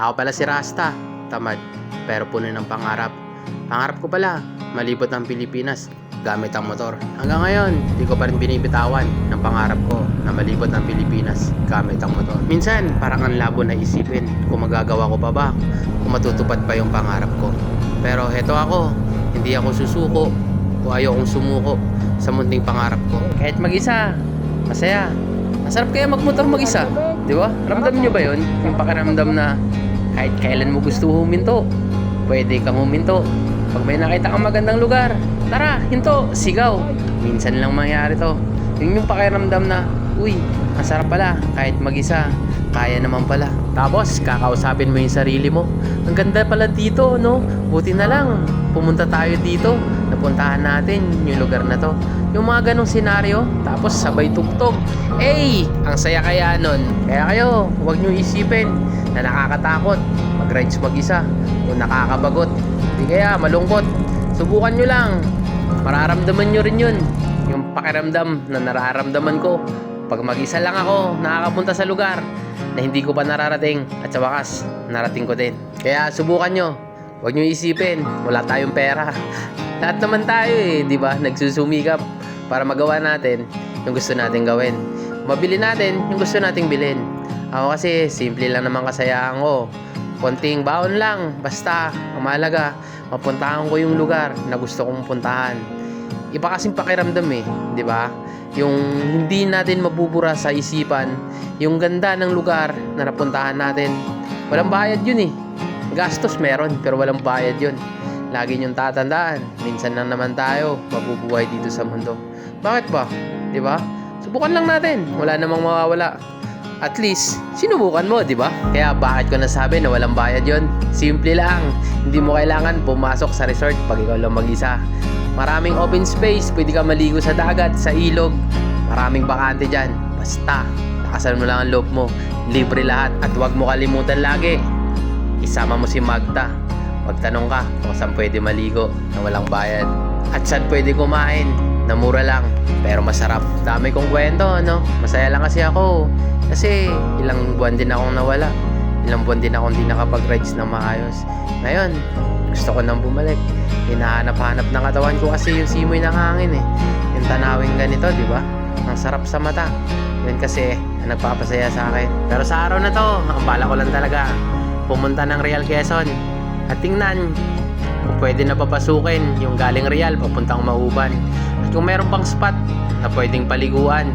Ako pala si Rasta, tamad, pero puno ng pangarap. Pangarap ko pala, malibot ang Pilipinas gamit ang motor. Hanggang ngayon, di ko pa rin binibitawan ng pangarap ko na malibot ang Pilipinas gamit ang motor. Minsan, parang ang labo na isipin kung magagawa ko pa ba, kung matutupad pa yung pangarap ko. Pero heto ako, hindi ako susuko o ayokong sumuko sa munting pangarap ko. Kahit mag-isa, masaya. Masarap kaya magmotor mag-isa, di ba? Ramdam nyo ba yun? Yung pakiramdam na kahit kailan mo gusto huminto, pwede kang huminto. Pag may nakita kang magandang lugar, tara, hinto, sigaw. Minsan lang mangyari to. Yun yung pakiramdam na, uy, ang sarap pala, kahit mag-isa, kaya naman pala. Tapos, kakausapin mo yung sarili mo. Ang ganda pala dito, no? Buti na lang, pumunta tayo dito. Napuntahan natin yung lugar na to. Yung mga ganong senaryo, tapos sabay tugtog. Ang saya kaya nun. Kaya kayo, huwag nyo isipin na nakakatakot mag-rides mag-isa o nakakabagot. Hindi kaya malungkot. Subukan nyo lang. Mararamdaman nyo rin yun. Yung pakiramdam na nararamdaman ko pag mag-isa lang ako nakakapunta sa lugar na hindi ko pa nararating at sa wakas narating ko din. Kaya subukan nyo. Huwag nyo isipin, wala tayong pera. Lahat naman tayo di ba? Nagsusumikap para magawa natin yung gusto nating gawin. Mabili natin yung gusto nating bilhin. Ako kasi, simple lang naman kasayahan ko. Konting baon lang, basta, ang mahalaga, mapuntahan ko yung lugar na gusto kong puntahan. Iba kasing pakiramdam di ba? Yung hindi natin mabubura sa isipan, yung ganda ng lugar na napuntahan natin. Walang bayad yun Gastos meron, pero walang bayad yun. Lagi niyong tatandaan, minsan lang naman tayo mabubuhay dito sa mundo. Bakit ba? Di ba? Subukan lang natin, wala namang mawawala. At least, sinubukan mo, di ba? Kaya bakit ko nasabi na walang bayad yon? Simple lang, hindi mo kailangan pumasok sa resort pag ikaw lang mag-isa. Maraming open space, pwede ka maligo sa dagat, sa ilog. Maraming bakante dyan. Basta, lakasan mo lang ang loob mo. Libre lahat. At huwag mo kalimutan lagi, isama mo si Magda. Magtanong ka kung saan pwede maligo na walang bayad. At saan pwede kumain na mura lang pero masarap. Dami kong kwento, Masaya lang kasi ako. Kasi ilang buwan din akong nawala. Ilang buwan din akong di nakapag-rides na maayos. Ngayon, gusto ko nang bumalik. Hinahanap-hanap ng katawan ko kasi yung simoy ng hangin Yung tanawing ganito, di ba? Ang sarap sa mata. Yun kasi ang nagpapasaya sa akin. Pero sa araw na to, ang bala ko lang talaga pumunta ng Real Quezon at tingnan kung pwede na papasukin yung galing Real papuntang Mauban. At kung meron pang spot na pwedeng paliguan,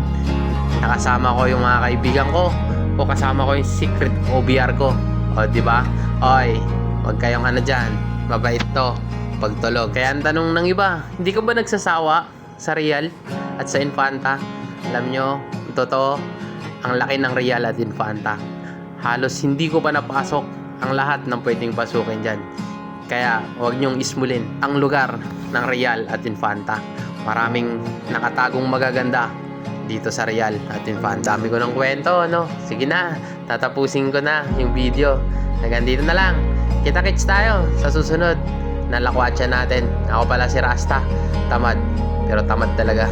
nakasama ko yung mga kaibigan ko o kasama ko yung secret OBR ko. O di ba? Oy, wag kayong dyan, mabait to pagtulog. Kaya ang tanong ng iba, hindi ka ba nagsasawa sa Real at sa Infanta? Alam nyo, totoo, ang laki ng Real at Infanta. Halos hindi ko pa napasok ang lahat ng pwedeng pasukin dyan. Kaya huwag nyong ismulin ang lugar ng Real at Infanta. Maraming nakatagong magaganda dito sa Real at Infanta. Dami ko ng kwento, Sige na, tatapusin ko na yung video. Hanggang dito na lang. Kita-kits tayo sa susunod na lakwatsa natin. Ako pala si Rasta. Tamad, pero tamad talaga.